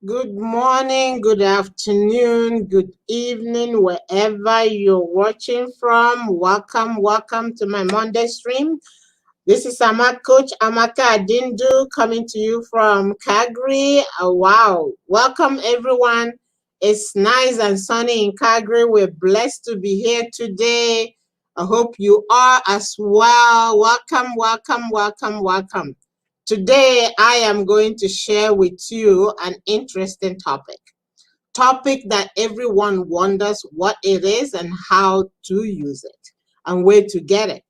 Good morning, good afternoon, good evening, wherever you're watching from. Welcome to my Monday stream. This is Coach Amaka Adindu coming to you from Calgary. Wow, welcome everyone. It's nice and sunny in Calgary. We're blessed to be here today. I hope you are as well. Welcome. Today, I am going to share with you an interesting topic that everyone wonders what it is and how to use it and where to get it.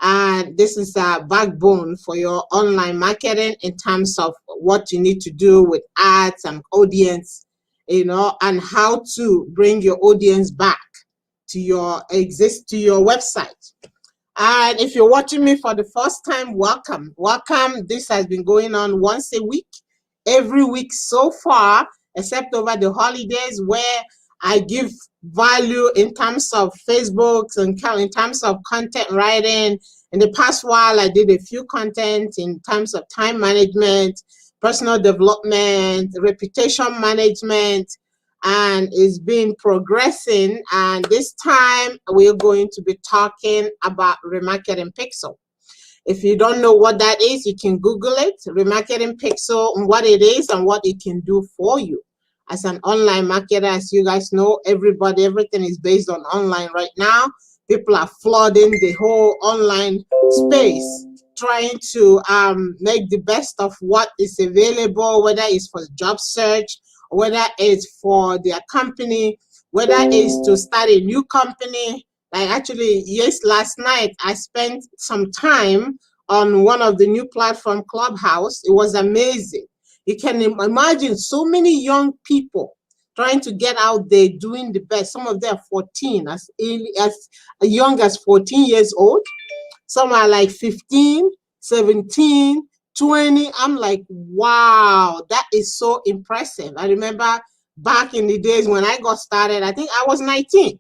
And this is a backbone for your online marketing in terms of what you need to do with ads and audience, and how to bring your audience back to your website. And if you're watching me for the first time, welcome. This has been going on once a week, every week so far, except over the holidays where I give value in terms of Facebook and in terms of content writing. In the past while, I did a few content in terms of time management, personal development, reputation management, and it's been progressing. And this time we're going to be talking about Remarketing Pixel. If you don't know what that is, you can Google it, Remarketing Pixel, and what it is and what it can do for you. As an online marketer, as you guys know, everything is based on online right now. People are flooding the whole online space, trying to make the best of what is available, whether it's for job search, whether it's for their company, whether it's to start a new company. Like actually, yes, last night I spent some time on one of the new platform, Clubhouse. It was amazing. You can imagine so many young people trying to get out there doing the best. Some of them are 14, as young as 14 years old. Some are like 15, 17, 20. I'm like, wow, that is so impressive. I remember back in the days when I got started, I think I was 19,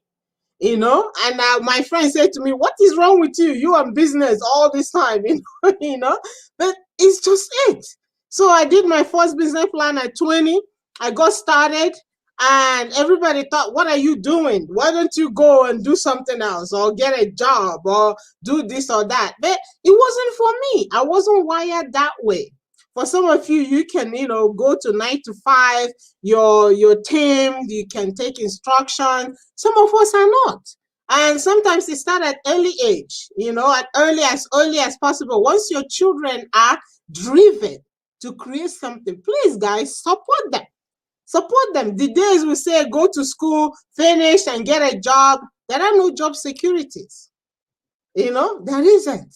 and my friend said to me, what is wrong with you? You are in business all this time, but it's just it. So I did my first business plan at 20. I got started. And everybody thought, what are you doing? Why don't you go and do something else or get a job or do this or that? But it wasn't for me. I wasn't wired that way. For some of you, you can, go to 9 to 5, your team, you can take instruction. Some of us are not. And sometimes they start at early age, at early as possible. Once your children are driven to create something, please, guys, support them. Support them. The days we say go to school, finish, and get a job, there are no job securities. There isn't.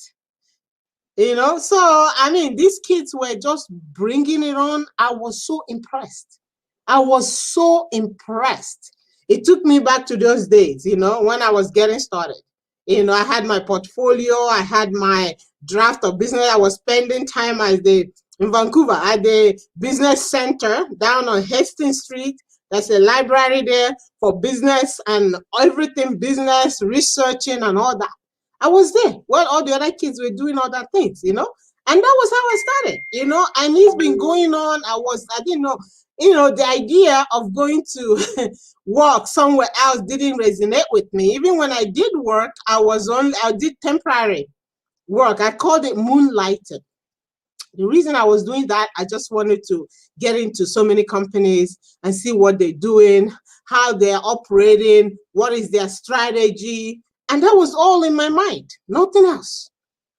So, I mean, these kids were just bringing it on. I was so impressed. It took me back to those days, when I was getting started. I had my portfolio. I had my draft of business. I was spending time in Vancouver at the business center down on Hastings Street. There's a library there for business and everything business, researching and all that. I was there while all the other kids were doing other things, and that was how I started, and it's been going on. I didn't know, the idea of going to work somewhere else didn't resonate with me. Even when I did work, I did temporary work. I called it moonlighting. The reason I was doing that, I just wanted to get into so many companies and see what they're doing, how they're operating, what is their strategy. And that was all in my mind, nothing else.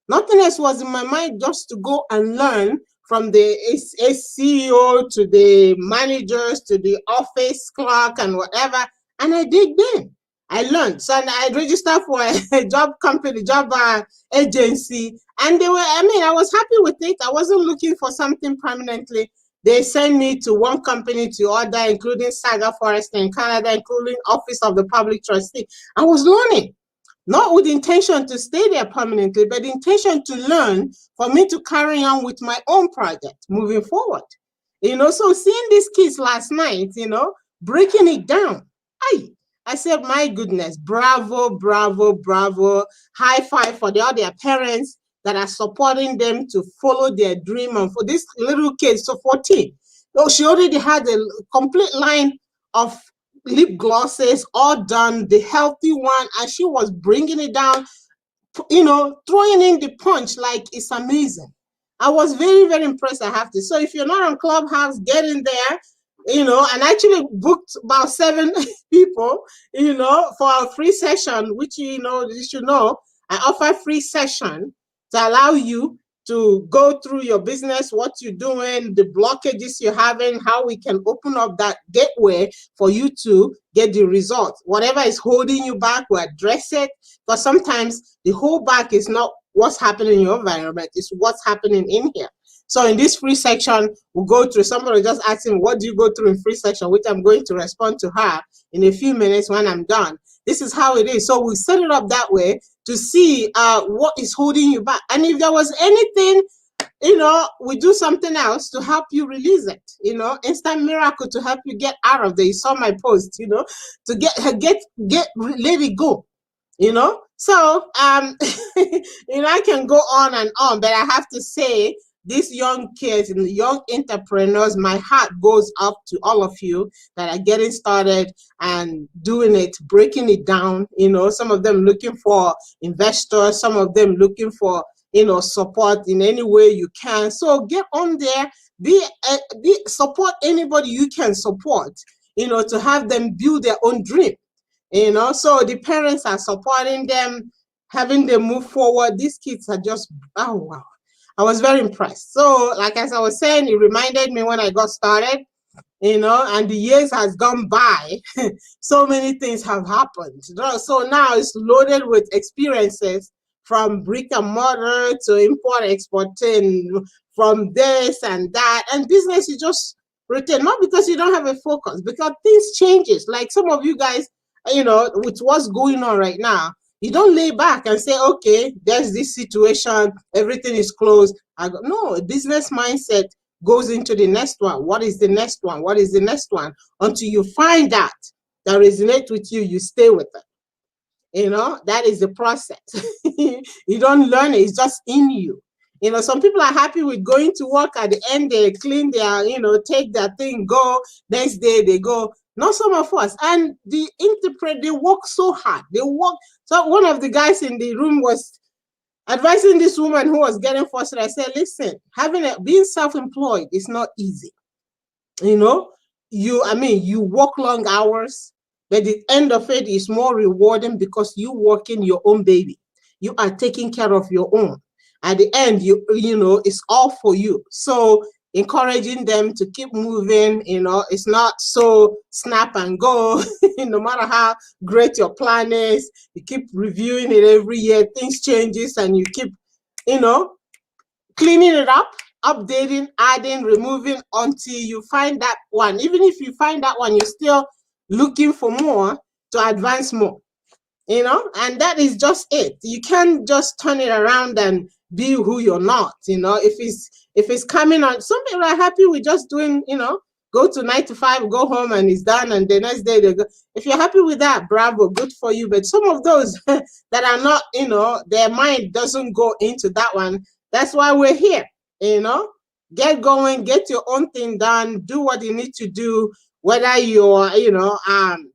Nothing else was in my mind, just to go and learn from the CEO to the managers to the office clerk and whatever. And I did then. I learned. So I registered for a job agency. And I was happy with it. I wasn't looking for something permanently. They sent me to one company to other, including Saga Forest in Canada, including Office of the Public Trustee. I was learning. Not with the intention to stay there permanently, but the intention to learn for me to carry on with my own project moving forward. So seeing these kids last night, breaking it down, I said, my goodness, bravo. High five for all their parents that are supporting them to follow their dream. And for these little kids, so 14, Oh, she already had a complete line of lip glosses, all done, the healthy one, and she was bringing it down, throwing in the punch like it's amazing. I was very, very impressed, I have to. So if you're not on Clubhouse, get in there, and actually booked about 7 people, for a free session, which, you should know, I offer free session to allow you to go through your business, what you're doing, the blockages you're having, how we can open up that gateway for you to get the results. Whatever is holding you back, we address it. But sometimes the hold back is not what's happening in your environment, it's what's happening in here. So in this free section, we'll go through, somebody just asking, what do you go through in free section, which I'm going to respond to her in a few minutes when I'm done. This is how it is. So we set it up that way to see what is holding you back. And if there was anything, we do something else to help you release it, instant miracle to help you get out of there. You saw my post, to get let it go, So, I can go on and on, but I have to say, these young kids and young entrepreneurs, my heart goes up to all of you that are getting started and doing it, breaking it down. Some of them looking for investors, some of them looking for, support in any way you can. So get on there, support anybody you can support, to have them build their own dream. So the parents are supporting them, having them move forward. These kids are just, oh, wow. I was very impressed. So, like as I was saying, it reminded me when I got started, and the years has gone by. So many things have happened. So now it's loaded with experiences from brick and mortar to import, exporting, from this and that. And business is just routine, not because you don't have a focus, because things changes. Like some of you guys, with what's going on right now, you don't lay back and say, okay, there's this situation, everything is closed. No, a business mindset goes into the next one. What is the next one? What is the next one? Until you find that resonates with you, you stay with it. That is the process. You don't learn it, it's just in you. Some people are happy with going to work, at the end they clean their, take their thing, go, next day they go. Not some of us. And the interpret, they work so hard. They work. So one of the guys in the room was advising this woman who was getting frustrated. I said, listen, being self-employed is not easy. You work long hours, but the end of it is more rewarding because you work in your own baby. You are taking care of your own. At the end, it's all for you. So encouraging them to keep moving, it's not so snap and go. No matter how great your plan is, you keep reviewing it every year, things changes, and you keep, cleaning it up, updating, adding, removing until you find that one. Even if you find that one, you're still looking for more to advance more, and that is just it. You can't just turn it around and be who you're not. If it's coming on, some people are happy with just doing, go to 9 to 5, go home and it's done, and the next day they go. If you're happy with that, bravo, good for you. But some of those that are not, their mind doesn't go into that one. That's why we're here. Get going, get your own thing done, do what you need to do, whether you're,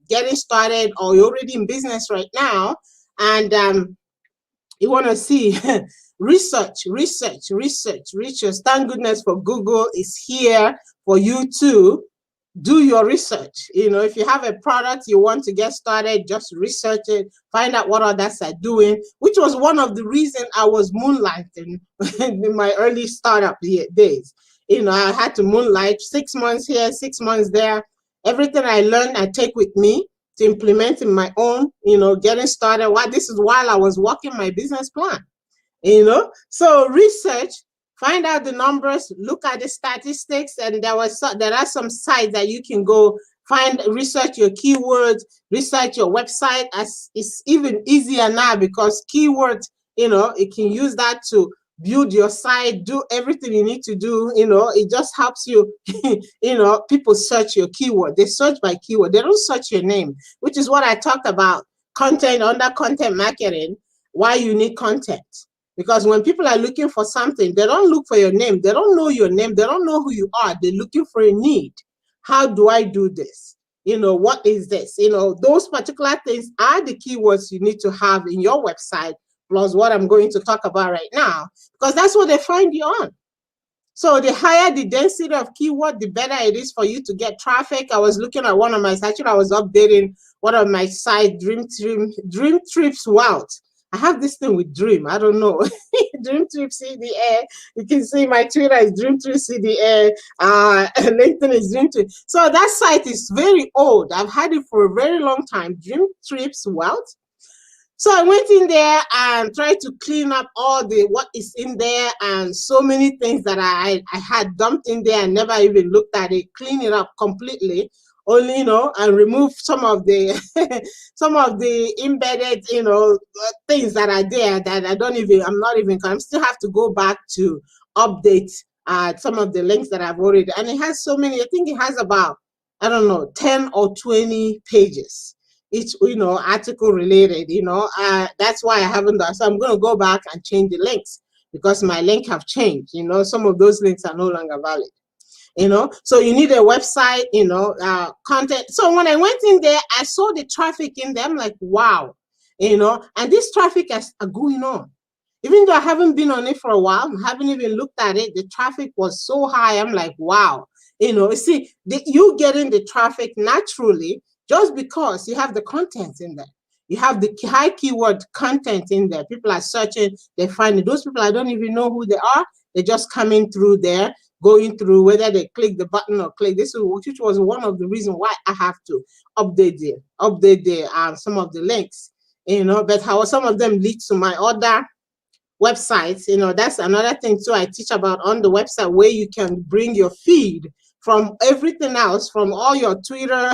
getting started or you're already in business right now, and you want to see research. Thank goodness for Google is here for you to do your research. If you have a product you want to get started, just research it, find out what others are doing, which was one of the reasons I was moonlighting in my early startup days. I had to moonlight 6 months here, 6 months there. Everything I learned, I take with me to implement in my own, getting started. This is while I was working my business plan, So research, find out the numbers, look at the statistics, and there are some sites that you can go find, research your keywords, research your website. As it's even easier now because keywords, you can use that to build your site, do everything you need to do. It just helps you. People search your keyword. They search by keyword. They don't search your name, which is what I talked about. Content, under content marketing, why you need content. Because when people are looking for something, they don't look for your name. They don't know your name. They don't know who you are. They're looking for a need. How do I do this? What is this? Those particular things are the keywords you need to have in your website, plus what I'm going to talk about right now, because that's what they find you on. So the higher the density of keyword, the better it is for you to get traffic. I was looking at one of my sites. I was updating one of my sites, Dream Trips Wild. I have this thing with Dream. I don't know. Dream Trips CDA. You can see my Twitter is Dream Trips CDA. LinkedIn is Dream Trips. So that site is very old. I've had it for a very long time. Dream Trips Wild. So I went in there and tried to clean up all what is in there, and so many things that I had dumped in there and never even looked at it, clean it up completely, only, and remove some of the some of the embedded, things that are there that I still have to go back to update some of the links that I've already, and it has so many, I think it has about, I don't know, 10 or 20 pages. Each article related, that's why I haven't done. So I'm going to go back and change the links, because my link have changed. Some of those links are no longer valid. So you need a website, content. So when I went in there, I saw the traffic in there. I'm like, wow, and this traffic is going on. Even though I haven't been on it for a while, I haven't even looked at it, the traffic was so high. I'm like, wow, see, you getting the traffic naturally, just because you have the content in there. You have the high keyword content in there. People are searching, they find it. Those people, I don't even know who they are. They're just coming through there, going through, whether they click the button or click. Which was one of the reasons why I have to update some of the links. But how some of them lead to my other websites. That's another thing too I teach about on the website, where you can bring your feed from everything else, from all your Twitter,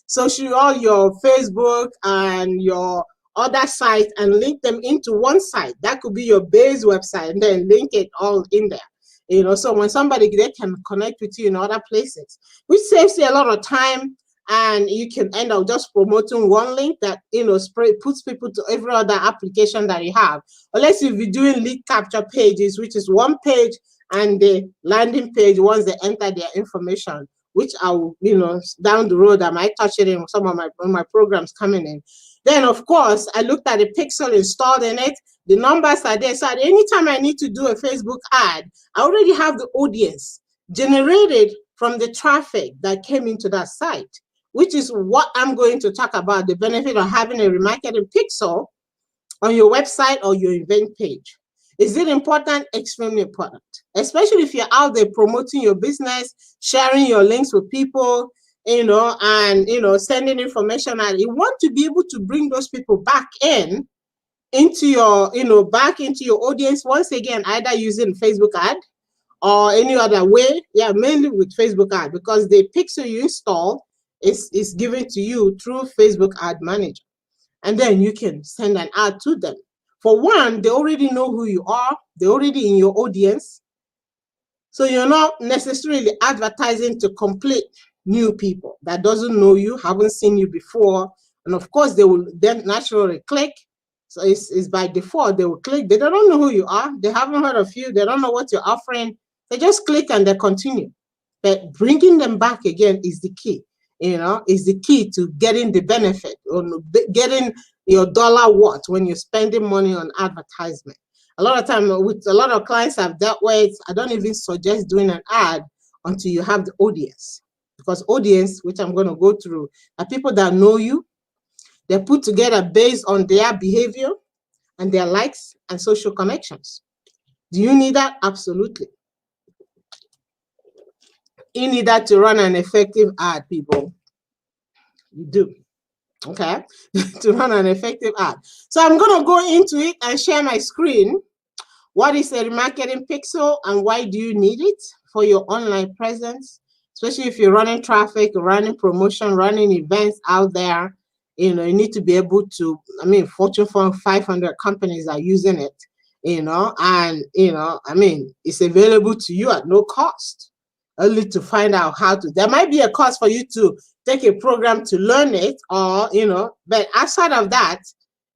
social, all your Facebook and your other sites, and link them into one site. That could be your base website, and then link it all in there. So when somebody, they can connect with you in other places, which saves you a lot of time, and you can end up just promoting one link that puts people to every other application that you have. Unless if you're doing lead capture pages, which is one page, and the landing page, once they enter their information, which I will, down the road, I might touch it in some of my programs coming in. Then, of course, I looked at the pixel installed in it. The numbers are there. So at any time I need to do a Facebook ad, I already have the audience generated from the traffic that came into that site, which is what I'm going to talk about, the benefit of having a remarketing pixel on your website or your event page. Is it important? Extremely important, especially if you're out there promoting your business, sharing your links with people, and sending information out. You want to be able to bring those people back into your, back into your audience once again, either using Facebook ad or any other way. Yeah, mainly with Facebook ad, because the pixel you install is given to you through Facebook Ad Manager, and then you can send an ad to them. For one, they already know who you are. They're already in your audience. So you're not necessarily advertising to complete new people that doesn't know you, haven't seen you before. And of course, they will then naturally click. So it's by default, they will click. They don't know who you are. They haven't heard of you. They don't know what you're offering. They just click and they continue. But bringing them back again is the key. Is the key to getting the benefit, or getting your dollar worth when you're spending money on advertisement. A lot of time with a lot of clients I've dealt with, I don't even suggest doing an ad until you have the audience, because audience, which I'm going to go through, are people that know you. They're put together based on their behavior and their likes and social connections. Do you need that? Absolutely. You need that to run an effective ad, people. You do. Okay, to run an effective ad. So I'm going to go into it and share my screen. What is a remarketing pixel and why do you need it for your online presence? Especially if you're running traffic, running promotion, running events out there, you need to be able to, Fortune 500 companies are using it, and, it's available to you at no cost. Only to find out how to. There might be a cost for you to take a program to learn it, or but outside of that,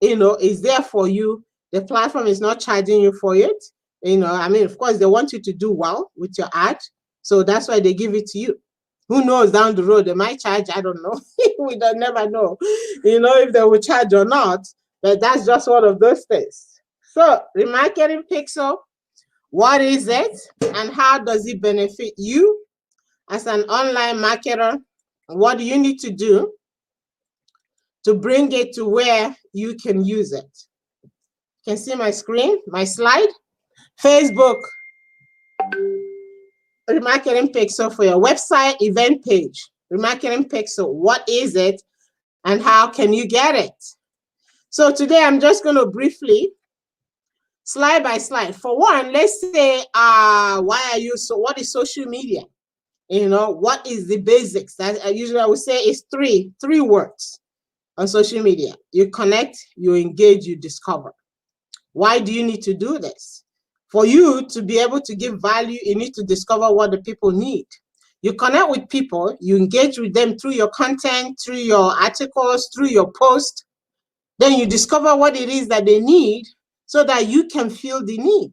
it's there for you. The platform is not charging you for it. I mean, of course, they want you to do well with your ad. So that's why they give it to you. Who knows, down the road, they might charge, I don't know. We don't never know, if they will charge or not. But that's just one of those things. So, Remarketing Pixel, what is it and how does it benefit you as an online marketer? What do you need to do to bring it to where you can use it? You can see my screen, my slide. Facebook, Remarketing Pixel for your website event page. Remarketing Pixel, what is it and how can you get it? So today I'm just going to briefly, slide by slide. For one, let's say, what is social media? What is the basics? That I would say is three words on social media. You connect, you engage, you discover. Why do you need to do this? For you to be able to give value, you need to discover what the people need. You connect with people, you engage with them through your content, through your articles, through your post. Then you discover what it is that they need so that you can fill the need.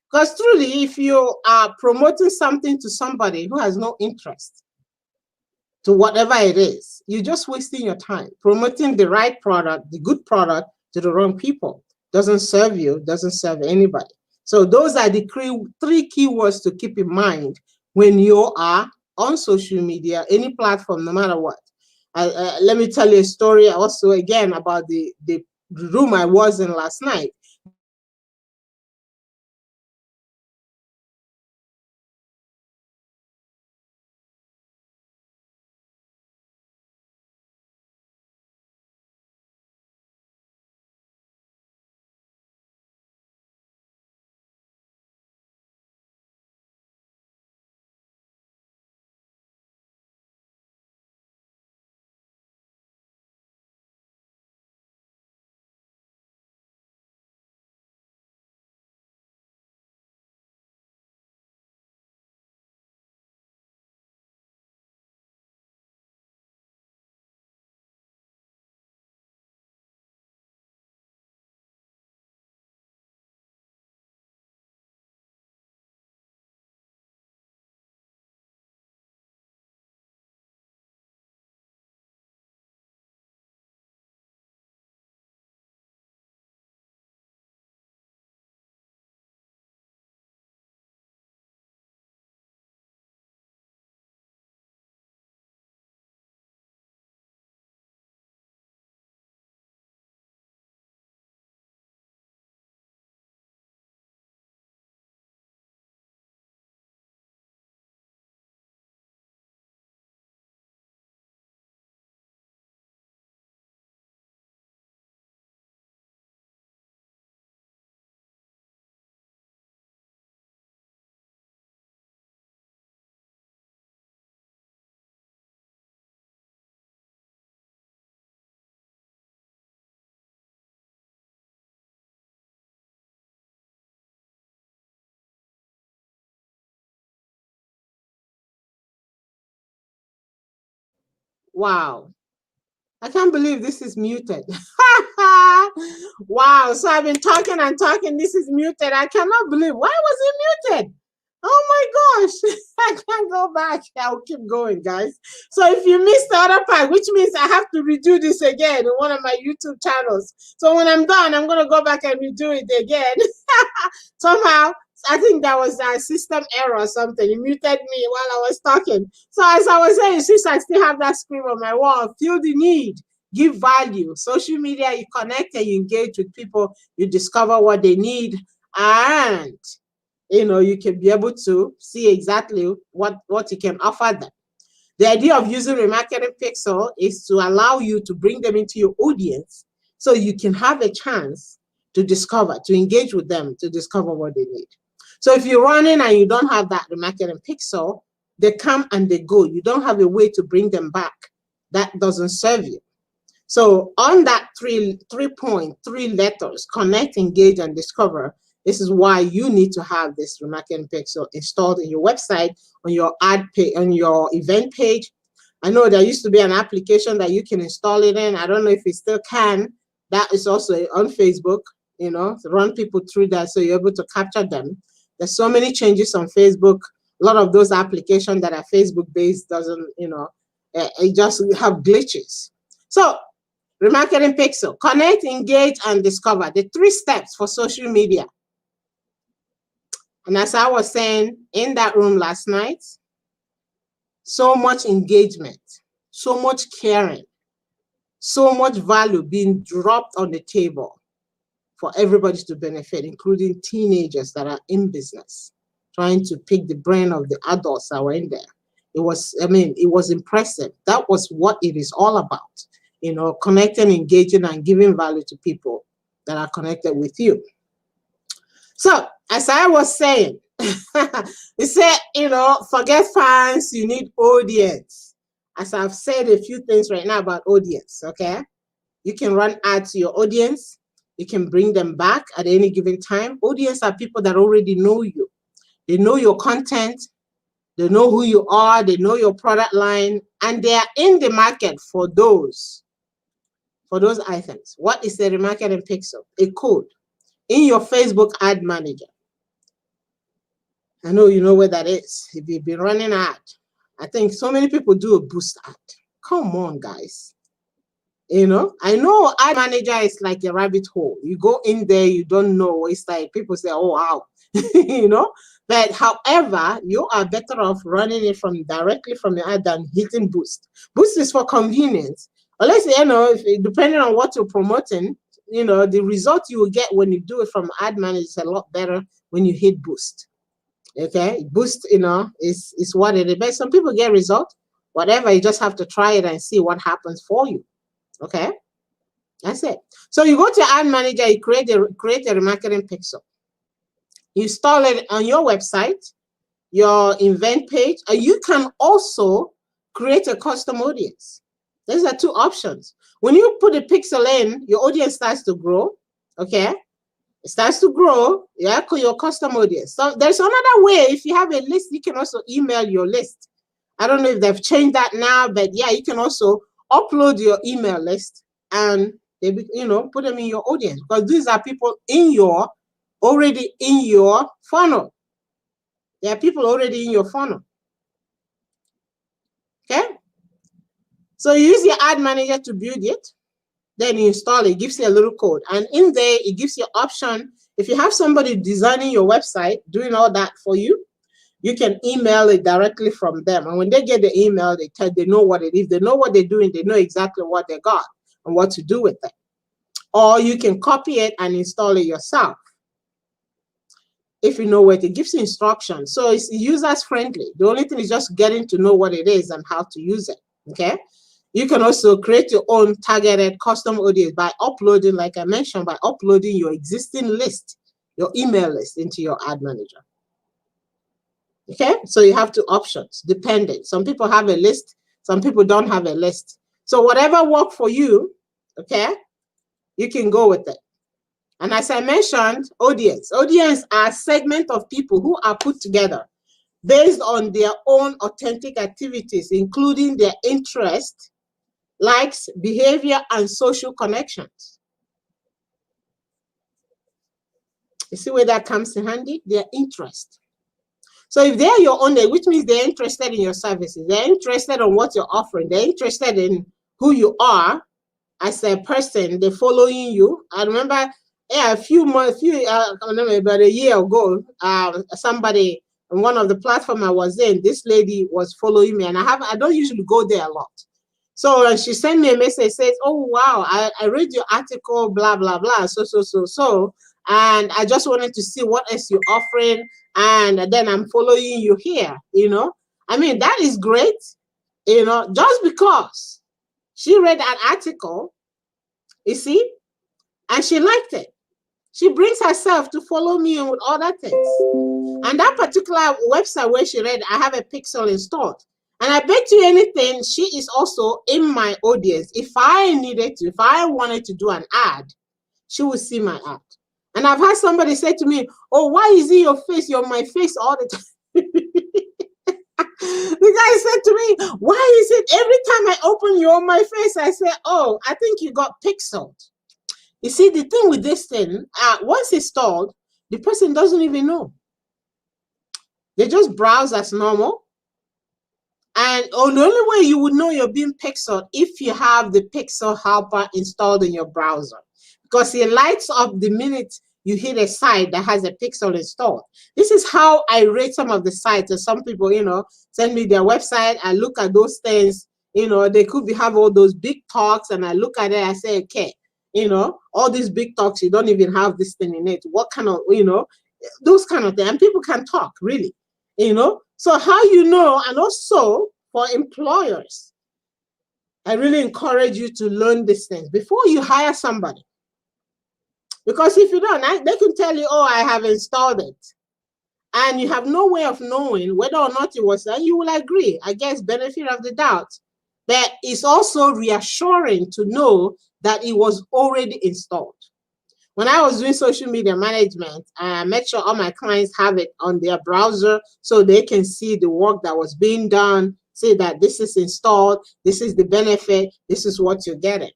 Because truly, if you are promoting something to somebody who has no interest to whatever it is, you're just wasting your time promoting the right product, the good product, to the wrong people. Doesn't serve you, doesn't serve anybody. So those are the three keywords to keep in mind when you are on social media, any platform, no matter what. Let me tell you a story also again about the room I was in last night. Wow. I can't believe this is muted. Wow. So I've been talking and talking. This is muted. I cannot believe. Why was it muted? Oh my gosh. I can't go back. I'll keep going, guys. So if you missed the other part, which means I have to redo this again in one of my YouTube channels. So when I'm done, I'm going to go back and redo it again. Somehow, I think that was a system error or something. It muted me while I was talking. So as I was saying, since I still have that screen on my wall, feel the need, give value. Social media, you connect and you engage with people, you discover what they need, and you can be able to see exactly what you can offer them. The idea of using Remarketing Pixel is to allow you to bring them into your audience so you can have a chance to discover, to engage with them, to discover what they need. So if you're running and you don't have that Remarketing Pixel, they come and they go. You don't have a way to bring them back. That doesn't serve you. So on that three letters, connect, engage, and discover, this is why you need to have this Remarketing Pixel installed in your website, on your ad page, on your event page. I know there used to be an application that you can install it in. I don't know if it still can. That is also on Facebook. run people through that so you're able to capture them. There's so many changes on Facebook. A lot of those applications that are Facebook based doesn't, it just have glitches. So Remarketing Pixel, connect, engage, and discover. The 3 steps for social media. And as I was saying in that room last night, so much engagement, so much caring, so much value being dropped on the table for everybody to benefit, including teenagers that are in business, trying to pick the brain of the adults that were in there. It was impressive. That was what it is all about, connecting, engaging, and giving value to people that are connected with you. So, as I was saying, you said, forget fans, you need audience. As I've said a few things right now about audience, okay? You can run ads to your audience. You can bring them back at any given time. Audience are people that already know you. They know your content. They know who you are. They know your product line. And they are in the market for those items. What is the Remarketing Pixel? A code in your Facebook ad manager. I know you know where that is. If you've been running ad, I think so many people do a boost ad. Come on, guys. I know ad manager is like a rabbit hole. You go in there, you don't know. It's like people say, oh, wow. But however, you are better off running it directly from your ad than hitting boost. Boost is for convenience. Unless, depending on what you're promoting, the result you will get when you do it from ad manager is a lot better when you hit boost. Okay, boost, is what it is. But some people get result. Whatever, you just have to try it and see what happens for you. Okay, that's it. So you go to ad manager, you create a Remarketing Pixel. You install it on your website, your event page, and you can also create a custom audience. These are 2 options. When you put a pixel in, your audience starts to grow. Okay, it starts to grow. Yeah, your custom audience. So there's another way. If you have a list, you can also email your list. I don't know if they've changed that now, but yeah, you can also upload your email list and they, put them in your audience, because these are people already in your funnel. There are people already in your funnel. Okay, so you use your ad manager to build it, then you install it. It gives you a little code, and in there it gives you option. If you have somebody designing your website, doing all that for you, you can email it directly from them. And when they get the email, they know what it is. They know what they're doing. They know exactly what they got and what to do with it. Or you can copy it and install it yourself. If you know what it gives you instructions. So it's users friendly. The only thing is just getting to know what it is and how to use it. Okay. You can also create your own targeted custom audience by uploading, like I mentioned, by uploading your existing list, your email list into your ad manager. Okay, so you have 2 options, depending. Some people have a list, some people don't have a list. So whatever works for you, okay, you can go with it. And as I mentioned, audience are a segment of people who are put together based on their own authentic activities, including their interest, likes, behavior, and social connections. You see where that comes in handy? Their interest. So if they're your own, which means they're interested in your services, they're interested in what you're offering, they're interested in who you are as a person, they're following you. I remember, yeah, I don't know, about a year ago, somebody on one of the platforms I was in, this lady was following me, and I don't usually go there a lot. So she sent me a message, says, oh, wow, I read your article, blah, blah, blah, so. And I just wanted to see what else you're offering. And then I'm following you here, I mean, that is great, just because she read an article, you see, and she liked it. She brings herself to follow me with other things. And that particular website where she read, I have a pixel installed. And I bet you anything, she is also in my audience. If I wanted to do an ad, she will see my ad. And I've had somebody say to me, oh, why is it your face? You're on my face all the time. The guy said to me, why is it every time I open you on my face, I say, oh, I think you got pixeled. You see, the thing with this thing, once installed, the person doesn't even know. They just browse as normal. And the only way you would know you're being pixeled if you have the pixel helper installed in your browser, because it lights up the minute you hit a site that has a pixel installed. This is how I rate some of the sites. And some people, send me their website. I look at those things. They could have all those big talks, and I look at it. I say, okay, all these big talks, you don't even have this thing in it. What kind of, those kind of things. And people can talk, really. So how and also for employers, I really encourage you to learn these things before you hire somebody. Because if you don't, they can tell you, oh, I have installed it. And you have no way of knowing whether or not it was done. You will agree, I guess, benefit of the doubt. But it's also reassuring to know that it was already installed. When I was doing social media management, I made sure all my clients have it on their browser so they can see the work that was being done, say that this is installed, this is the benefit, this is what you're getting.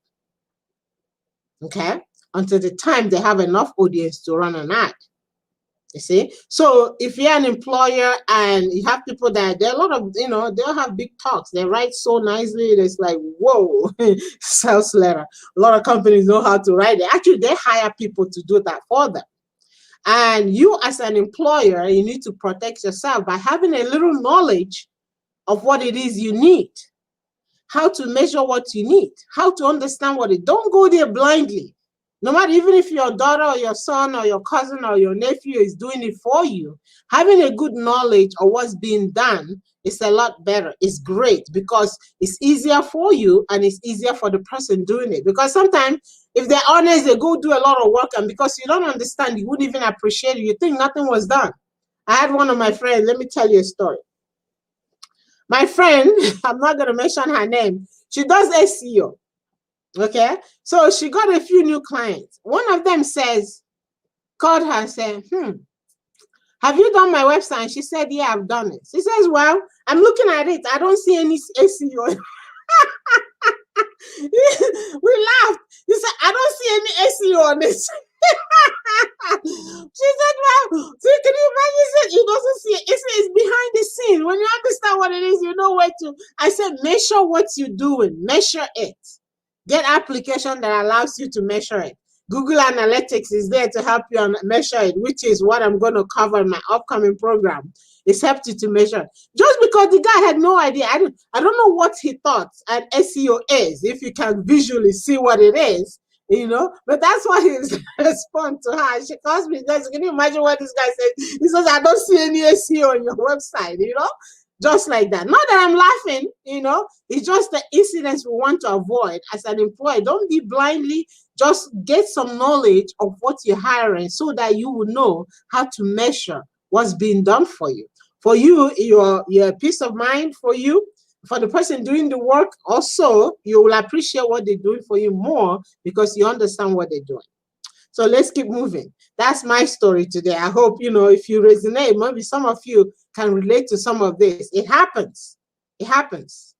Okay? Until the time they have enough audience to run an ad. You see? So if you're an employer and you have people that, there are a lot of, they'll have big talks. They write so nicely. It's like, whoa, sales letter. A lot of companies know how to write it. Actually, they hire people to do that for them. And you as an employer, you need to protect yourself by having a little knowledge of what it is you need, how to measure what you need, how to understand what it, don't go there blindly. No matter, even if your daughter or your son or your cousin or your nephew is doing it for you, having a good knowledge of what's being done is a lot better. It's great because it's easier for you and it's easier for the person doing it. Because sometimes if they're honest, they go do a lot of work, and because you don't understand, you wouldn't even appreciate it. You think nothing was done. I had one of my friends, let me tell you a story. My friend, I'm not going to mention her name, she does SEO. Okay, so she got a few new clients. One of them called her and said, have you done my website? And she said, yeah, I've done it. She says, well, I'm looking at it. I don't see any SEO. We laughed. He said, I don't see any SEO on this. She said, well, so can you imagine? He said, he doesn't see it. It's behind the scene. When you understand what it is, you know where to. I said, measure what you're doing. Measure it. Get application that allows you to measure it. Google Analytics is there to help you measure it, which is what I'm going to cover in my upcoming program. It's helped you to measure. Just because the guy had no idea, I don't know what he thought an SEO is, if you can visually see what it is, but that's why he responded to her. She calls me, guys, can you imagine what this guy said? He says, I don't see any SEO on your website, just like that. Not that I'm laughing, it's just the incidents we want to avoid as an employee. Don't be blindly, just get some knowledge of what you're hiring so that you will know how to measure what's being done for you. For you, your peace of mind, for you, for the person doing the work, also, you will appreciate what they're doing for you more because you understand what they're doing. So let's keep moving. That's my story today. I hope, if you resonate, maybe some of you can relate to some of this. It happens. It happens.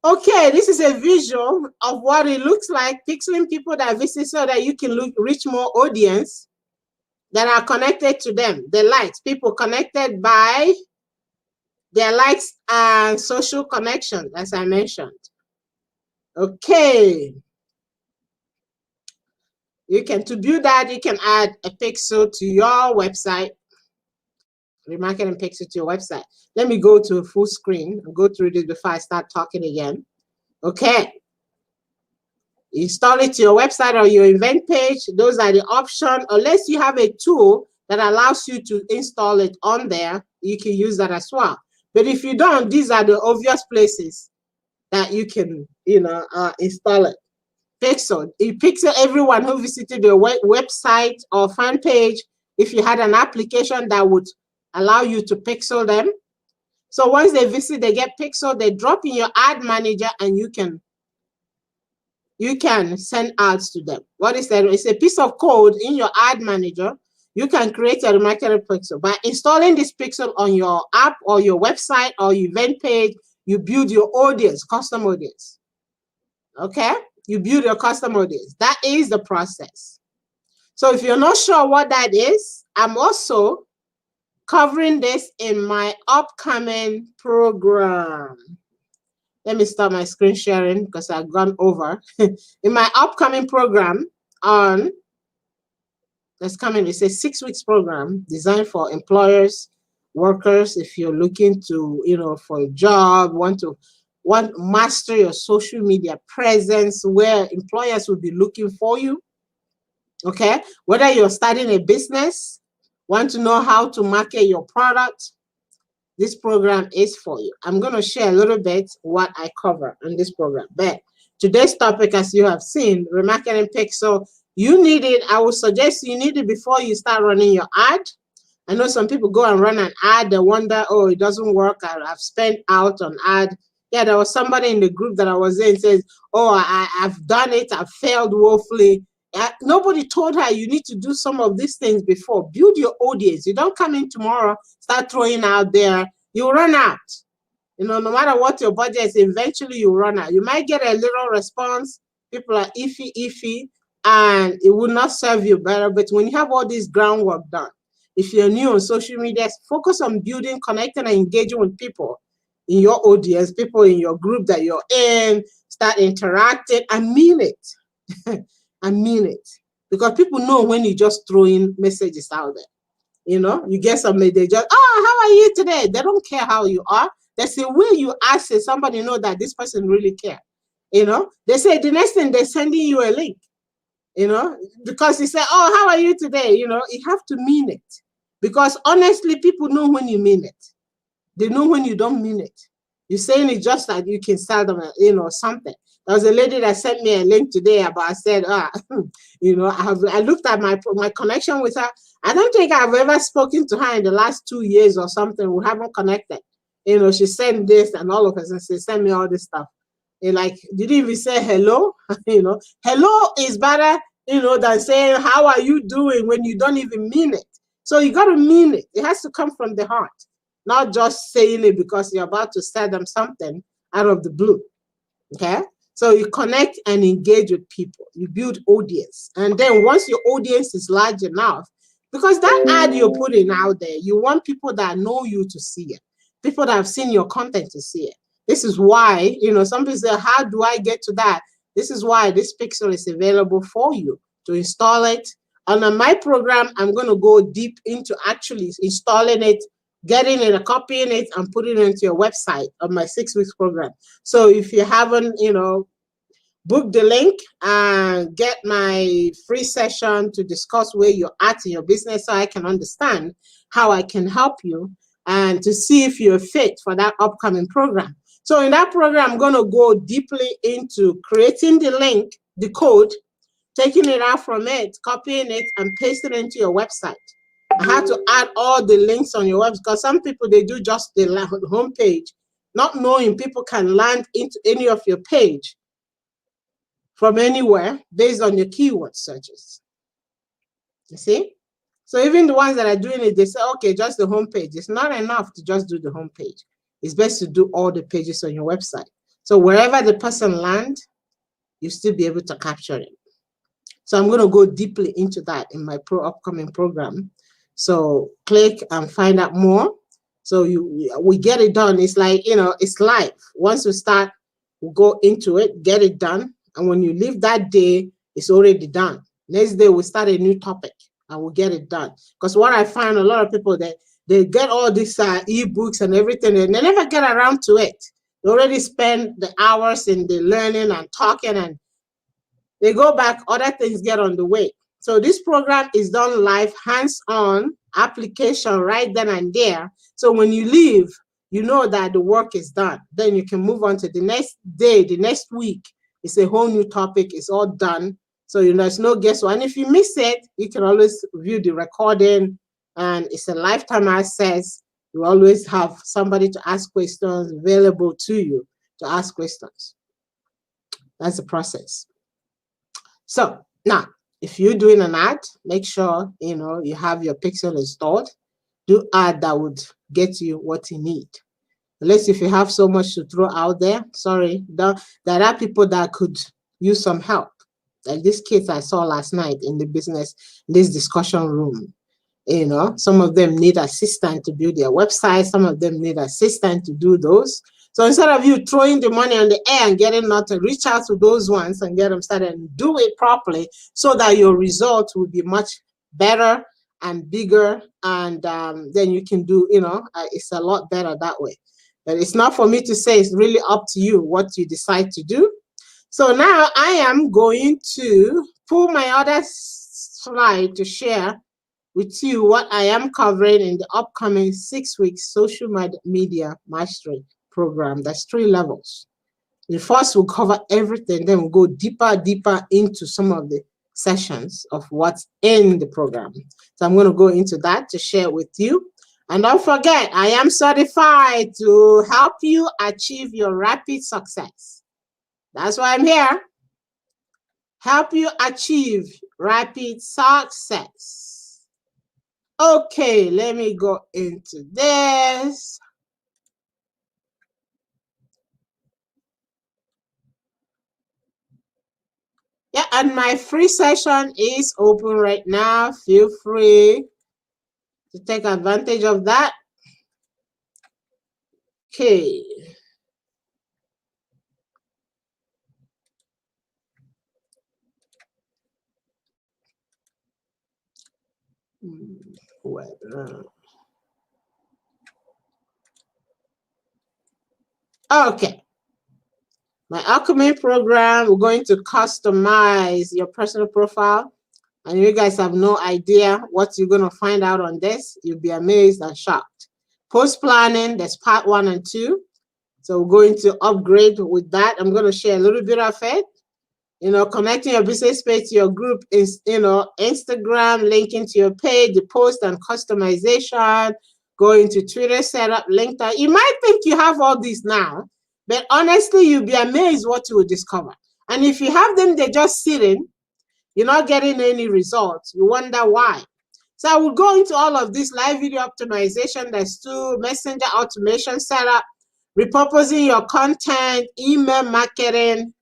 Okay, this is a visual of what it looks like, pixeling people that visit so that you can reach more audience that are connected to them. The likes, people connected by their likes and social connections, as I mentioned. Okay. To view that, you can add a pixel to your website, Remarketing Pixel to your website. Let me go to full screen and go through this before I start talking again. Okay. Install it to your website or your event page. Those are the options. Unless you have a tool that allows you to install it on there, you can use that as well. But if you don't, these are the obvious places that you can, install it. Pixel. You pixel everyone who visited your website or fan page. If you had an application that would allow you to pixel them. So once they visit, they get pixel, they drop in your ad manager, and you can send ads to them. What is that? It's a piece of code in your ad manager. You can create a remarketing pixel. By installing this pixel on your app or your website or your event page, you build your audience, custom audience. Okay? you build your custom audience. That is the process. So if you're not sure what that is, I'm also covering this in my upcoming program. Let me stop my screen sharing because I've gone over. In my upcoming program on, that's coming, it's a 6 weeks program designed for employers, workers, if you're looking to, for a job, want master your social media presence where employers will be looking for you. Okay, whether you're starting a business, want to know how to market your product, this program is for you. I'm going to share a little bit what I cover in this program. But today's topic, as you have seen, Remarketing Pixel, you need it. I would suggest you need it before you start running your ad. I know some people go and run an ad. They wonder, oh, it doesn't work. I've spent out on ad. Yeah, there was somebody in the group that I was in says, oh, I've done it. I've failed woefully. Nobody told her you need to do some of these things before. Build your audience. You don't come in tomorrow, start throwing out there. You run out. No matter what your budget is, eventually you run out. You might get a little response. People are iffy, and it will not serve you better. But when you have all this groundwork done, if you're new on social media, focus on building, connecting, and engaging with people in your audience, people in your group that you're in. Start interacting and mean it. I mean it, because people know when you just throw in messages out there. You get somebody, they just, oh, how are you today? They don't care how you are. That's the way you ask it, somebody know that this person really care. They say the next thing they're sending you a link, because you say, oh, how are you today? You have to mean it, because honestly, people know when you mean it. They know when you don't mean it. You're saying it just that you can sell them, something. There was a lady that sent me a link today about, I said, I looked at my connection with her. I don't think I've ever spoken to her in the last 2 years or something. We haven't connected. She sent this and all of us, and she sent me all this stuff. Like, did you even say hello? Hello is better, than saying, how are you doing, when you don't even mean it. So you got to mean it. It has to come from the heart, not just saying it because you're about to sell them something out of the blue. Okay? So you connect and engage with people. You build audience. And then once your audience is large enough, because that ad you're putting out there, you want people that know you to see it. People that have seen your content to see it. This is why, some people say, how do I get to that? This is why this pixel is available for you to install it. And on my program, I'm going to go deep into actually installing it, getting it, copying it, and putting it into your website on my 6 weeks program. So if you haven't, book the link and get my free session to discuss where you're at in your business, so I can understand how I can help you and to see if you're fit for that upcoming program. So in that program, I'm going to go deeply into creating the link, the code, taking it out from it, copying it, and pasting it into your website. I had to add all the links on your website, because some people, they do just the homepage, not knowing people can land into any of your page from anywhere based on your keyword searches. You see? So even the ones that are doing it, they say, okay, just the homepage. It's not enough to just do the homepage. It's best to do all the pages on your website. So wherever the person lands, you still be able to capture it. So I'm going to go deeply into that in my upcoming program. So click and find out more. So we get it done. It's like, it's live. Once we start, we'll go into it, get it done. And when you leave that day, it's already done. Next day, we start a new topic and we'll get it done. Because what I find, a lot of people, that they get all these ebooks and everything, and they never get around to it. They already spend the hours in the learning and talking, and they go back, other things get on the way. So this program is done live, hands-on application right then and there. So when you leave, you know that the work is done. Then you can move on to the next day, the next week. It's a whole new topic. It's all done. So there's no guesswork. And if you miss it, you can always view the recording, and it's a lifetime access. You always have somebody to ask questions available to you to ask questions. That's the process. So now, if you're doing an ad, make sure you have your pixel installed. Do ad that would get you what you need. Unless if you have so much to throw out there, sorry, there are people that could use some help. Like these kids I saw last night in the this discussion room. You know, some of them need assistance to build their website. Some of them need assistance to do those. So instead of you throwing the money on the air and getting not to reach out to those ones and get them started and do it properly so that your results will be much better and bigger. And then you can do, you know, it's a lot better that way. But it's not for me to say, it's really up to you what you decide to do. So now I am going to pull my other slide to share with you what I am covering in the upcoming 6-week social media mastery program. That's 3 levels. The first will cover everything, then we'll go deeper into some of the sessions of what's in the program. So I'm going to go into that to share with you. And don't forget, I am certified to help you achieve your rapid success. That's why I'm here. Help you achieve rapid success. Okay, let me go into this. Yeah, and my free session is open right now. Feel free to take advantage of that. Okay. Okay. My alchemy program, we're going to customize your personal profile. And you guys have no idea what you're going to find out on this. You'll be amazed and shocked. Post planning, there's part 1 and 2. So we're going to upgrade with that. I'm going to share a little bit of it. You know, connecting your business page to your group is, you know, Instagram, linking to your page, the post and customization, going to Twitter setup, LinkedIn. You might think you have all these now, but honestly, you'll be amazed what you will discover. And if you have them, they're just sitting, you're not getting any results. You wonder why. So I will go into all of this live video optimization, there's 2, messenger automation setup, repurposing your content, email marketing,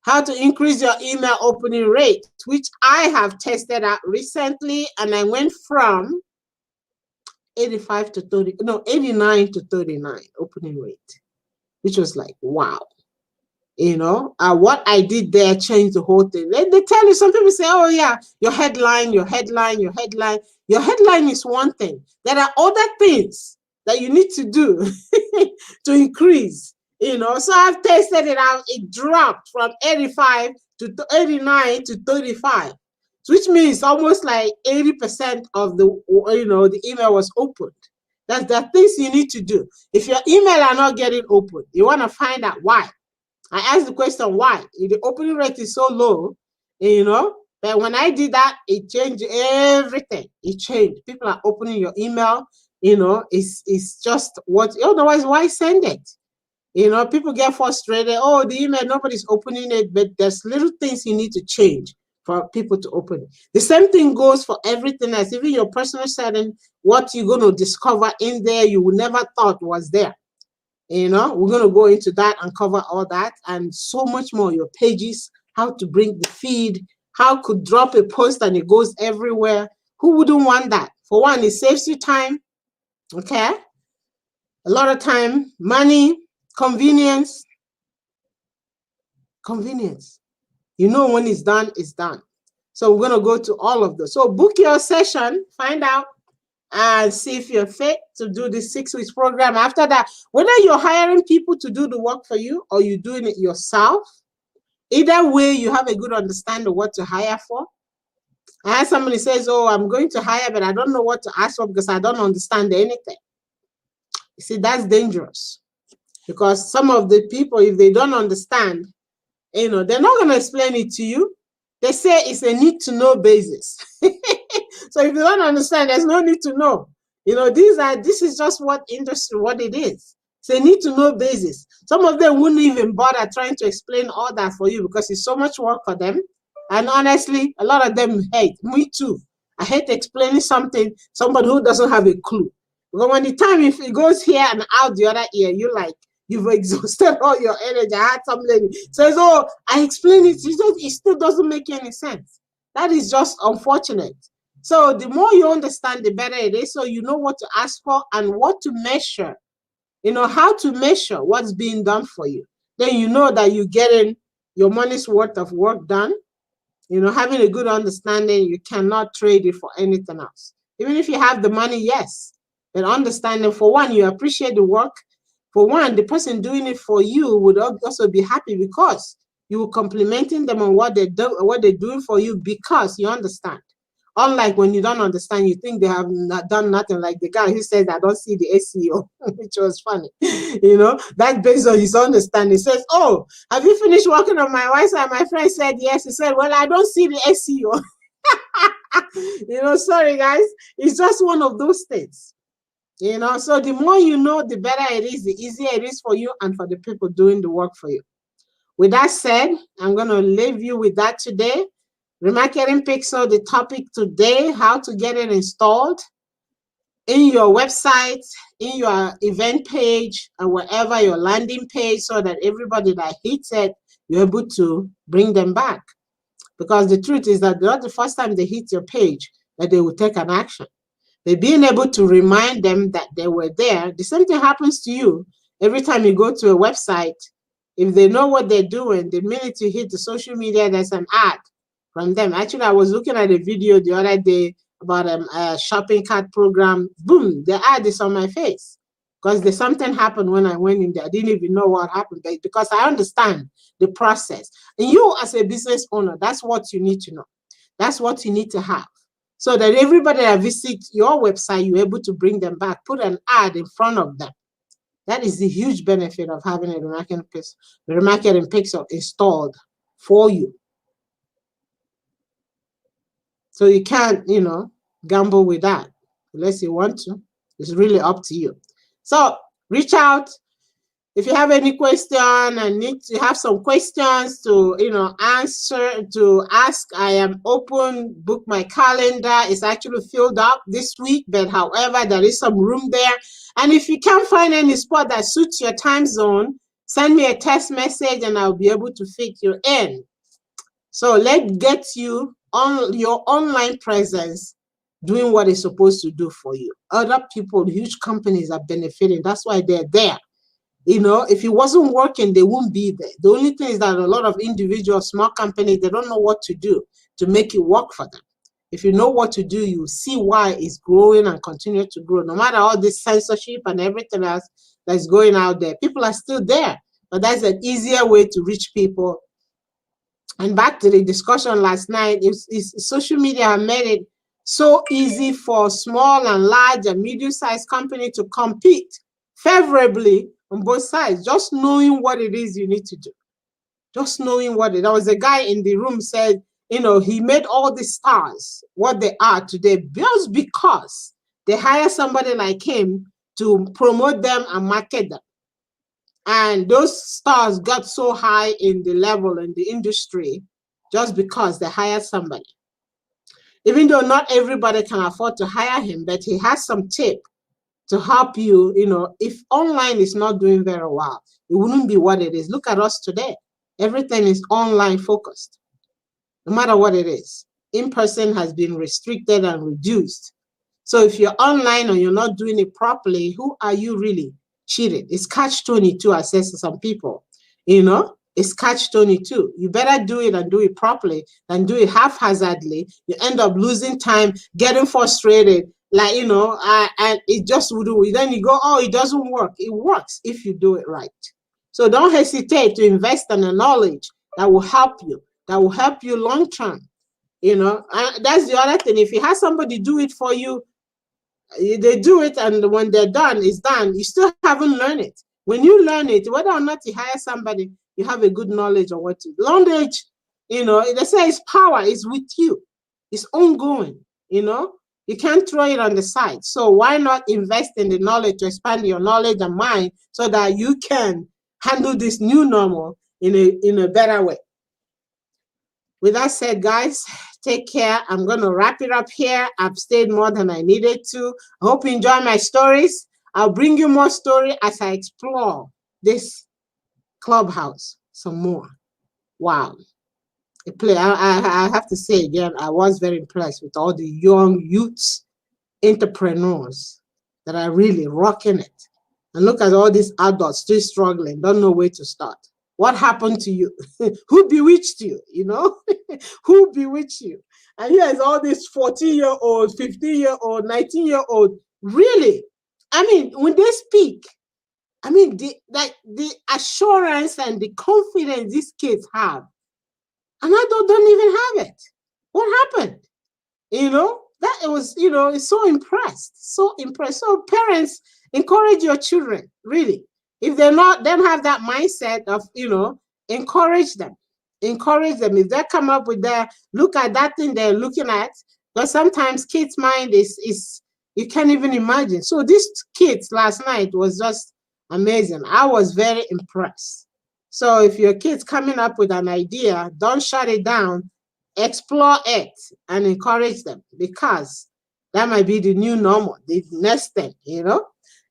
how to increase your email opening rate, which I have tested out recently, and I went from 89 to 39 opening rate, which was like, wow. You know, what I did there changed the whole thing. They tell you, some people say, oh yeah, your headline is one thing. There are other things that you need to do to increase, you know. So I've tested it out. It dropped from 85 to 89 to 35, which means almost like 80% of the, you know, the email was opened. That's the things you need to do. If your email are not getting opened, you want to find out why. I asked the question, why? If the opening rate is so low, you know, but when I did that, it changed everything. It changed. People are opening your email, you know, it's just what, otherwise, why send it? You know, people get frustrated. Oh, the email, nobody's opening it, but there's little things you need to change for people to open it. The same thing goes for everything else. Even your personal setting, what you're going to discover in there you would never thought was there. You know, we're going to go into that and cover all that and so much more. Your pages, how to bring the feed, how to drop a post and it goes everywhere. Who wouldn't want that? For one, it saves you time, okay? A lot of time, money, convenience. Convenience. You know, when it's done, it's done. So we're going to go to all of those. So book your session, find out, and see if you're fit to do this 6 weeks program. After that, whether you're hiring people to do the work for you or you're doing it yourself, either way, you have a good understanding of what to hire for. I had somebody says, oh, I'm going to hire, but I don't know what to ask for because I don't understand anything. You see, that's dangerous because some of the people, if they don't understand, you know, they're not going to explain it to you. They say it's a need to know basis. So if you don't understand, there's no need to know. You know, this is just what industry, what it is. It's a need to know basis. Some of them wouldn't even bother trying to explain all that for you because it's so much work for them. And honestly, a lot of them hate. Me too. I hate explaining somebody who doesn't have a clue. Because when the time, if it goes here and out the other ear, you like, You've exhausted all your energy. I had some lady says, oh, I explained it. She says, it still doesn't make any sense. That is just unfortunate. So the more you understand, the better it is. So you know what to ask for and what to measure. You know how to measure what's being done for you. Then you know that you're getting your money's worth of work done. You know, having a good understanding, you cannot trade it for anything else. Even if you have the money, yes. But understanding, for one, you appreciate the work. For one, the person doing it for you would also be happy because you were complimenting them on what what they're doing for you because you understand. Unlike when you don't understand, you think they have not done nothing. Like the guy who said, I don't see the SEO, which was funny. You know, that's based on his understanding. He says, oh, have you finished working on my website? My friend said, yes. He said, well, I don't see the SEO. You know, sorry, guys. It's just one of those things. You know, so the more you know, the better it is, the easier it is for you and for the people doing the work for you. With that said, I'm going to leave you with that today. Remarketing Pixel, the topic today, how to get it installed in your website, in your event page, and wherever your landing page, so that everybody that hits it, you're able to bring them back. Because the truth is that not the first time they hit your page that they will take an action. But being able to remind them that they were there, the same thing happens to you. Every time you go to a website, if they know what they're doing, the minute you hit the social media, there's an ad from them. Actually, I was looking at a video the other day about a shopping cart program. Boom, the ad is on my face. Because there's something happened when I went in there. I didn't even know what happened, but because I understand the process. And you as a business owner, that's what you need to know. That's what you need to have. So that everybody that visits your website, you're able to bring them back, put an ad in front of them. That is the huge benefit of having a Remarketing Pixel installed for you. So you can't, you know, gamble with that unless you want to. It's really up to you. So reach out. If you have any question and need to have some questions to, you know, answer, to ask, I am open. Book my calendar. It's actually filled up this week, but however, there is some room there. And if you can't find any spot that suits your time zone, send me a text message and I'll be able to fit you in. So let's get you on your online presence doing what it's supposed to do for you. Other people, huge companies are benefiting. That's why they're there. You know, if it wasn't working, they wouldn't be there. The only thing is that a lot of individual small companies, they don't know what to do to make it work for them. If you know what to do, you see why it's growing and continue to grow. No matter all this censorship and everything else that's going out there, people are still there. But that's an easier way to reach people. And back to the discussion last night, social media have made it so easy for small and large and medium-sized companies to compete favorably on both sides, just knowing what it is you need to do. Just knowing what it. There was a guy in the room said, you know, he made all the stars what they are today just because they hire somebody like him to promote them and market them. And those stars got so high in the level in the industry just because they hired somebody. Even though not everybody can afford to hire him, but he has some tip to help you. You know, if online is not doing very well, it wouldn't be what it is. Look at us today. Everything is online focused, no matter what it is. In-person has been restricted and reduced. So if you're online and you're not doing it properly, who are you really cheating? It's catch-22, I say to some people. You know, it's catch-22. You better do it and do it properly than do it haphazardly. You end up losing time, getting frustrated, like, you know, and it just wouldn't. Then you go, oh, it doesn't work. It works if you do it right. So don't hesitate to invest in the knowledge that will help you long term. You know, and that's the other thing. If you have somebody do it for you, they do it, and when they're done, it's done. You still haven't learned it. When you learn it, whether or not you hire somebody, you have a good knowledge of what to do. Knowledge, you know, they say it's power, it's with you. It's ongoing, you know. You can't throw it on the side. So why not invest in the knowledge to expand your knowledge and mind so that you can handle this new normal in a better way? With that said, guys, take care. I'm going to wrap it up here. I've stayed more than I needed to. I hope you enjoy my stories. I'll bring you more story as I explore this Clubhouse some more. Wow. I have to say again, I was very impressed with all the young youths, entrepreneurs that are really rocking it. And look at all these adults still struggling, don't know where to start. What happened to you? Who bewitched you? You know, who bewitched you? And here is all this 14-year-old, 15-year-old, 19-year-old. Really? I mean, when they speak, I mean, the assurance and the confidence these kids have, and I don't even have it. What happened? You know, that it was, you know, it's so impressed, so impressed. So parents, encourage your children, really. If they're not, then have that mindset of, you know, encourage them. Encourage them. If they come up with their, look at that thing they're looking at, because sometimes kids' mind is you can't even imagine. So these kids last night was just amazing. I was very impressed. So if your kid's coming up with an idea, don't shut it down. Explore it and encourage them, because that might be the new normal, the next thing, you know.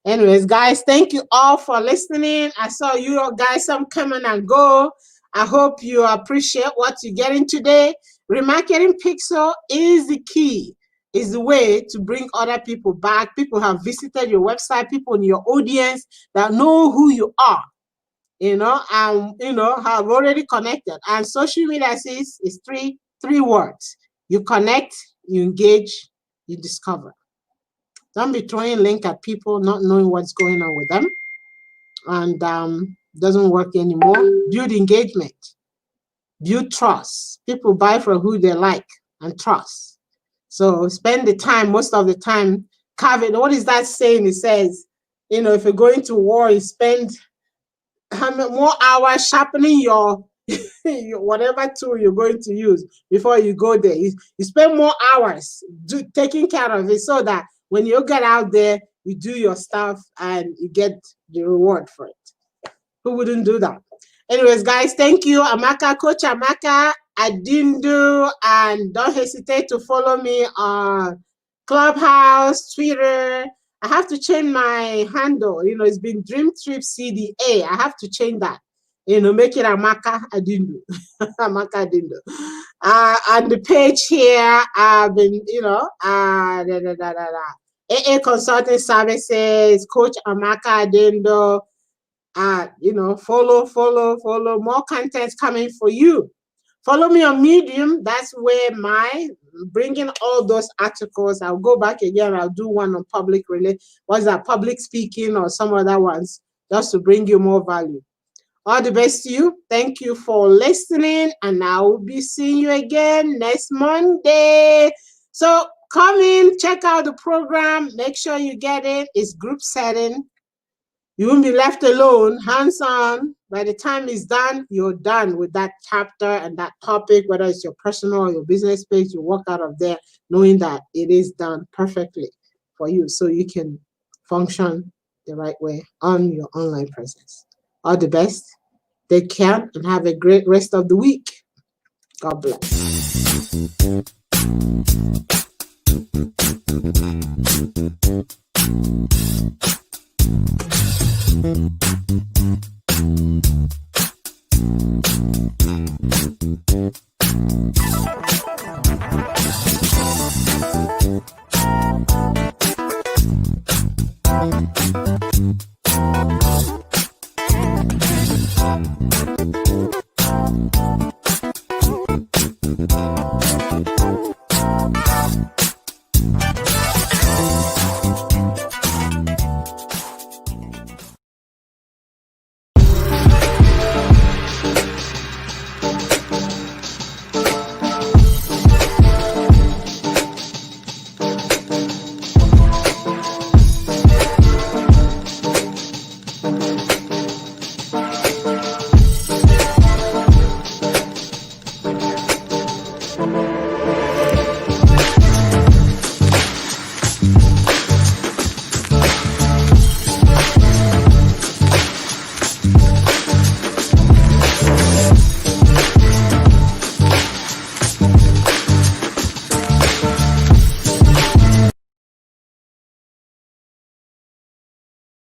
Anyways, guys, thank you all for listening. I saw you all guys, some coming and go. I hope you appreciate what you're getting today. Remarketing Pixel is the key, is the way to bring other people back. People have visited your website, people in your audience that know who you are, you know, and you know, have already connected. And social media is three words: you connect, you engage, you discover. Don't be throwing link at people not knowing what's going on with them, and doesn't work anymore. Build engagement, build trust. People buy for who they like and trust. So spend the time, most of the time, carving. What is that saying? It says, you know, if you're going to war, you spend how many more hours sharpening your whatever tool you're going to use before you go there. You spend more hours taking care of it, so that when you get out there, you do your stuff and you get the reward for it. Who wouldn't do that? Anyways, guys, thank you. Amaka, Coach Amaka, Adindu, and don't hesitate to follow me on Clubhouse, Twitter. I have to change my handle. You know, it's been Dream Trip CDA. I have to change that. You know, make it Amaka Adindu. Amaka Adindu. On the page here, I've been, you know, AA Consulting Services, Coach Amaka Adindu. You know, follow. More content coming for you. Follow me on Medium. That's where bringing all those articles. I'll go back again. I'll do one on public public speaking or some other ones, just to bring you more value. All the best to you. Thank you for listening, and I will be seeing you again next Monday. So come in, check out the program. Make sure you get it. It's group setting. You won't be left alone, hands-on. By the time it's done, you're done with that chapter and that topic, whether it's your personal or your business page. You walk out of there knowing that it is done perfectly for you, so you can function the right way on your online presence. All the best. Take care and have a great rest of the week. God bless.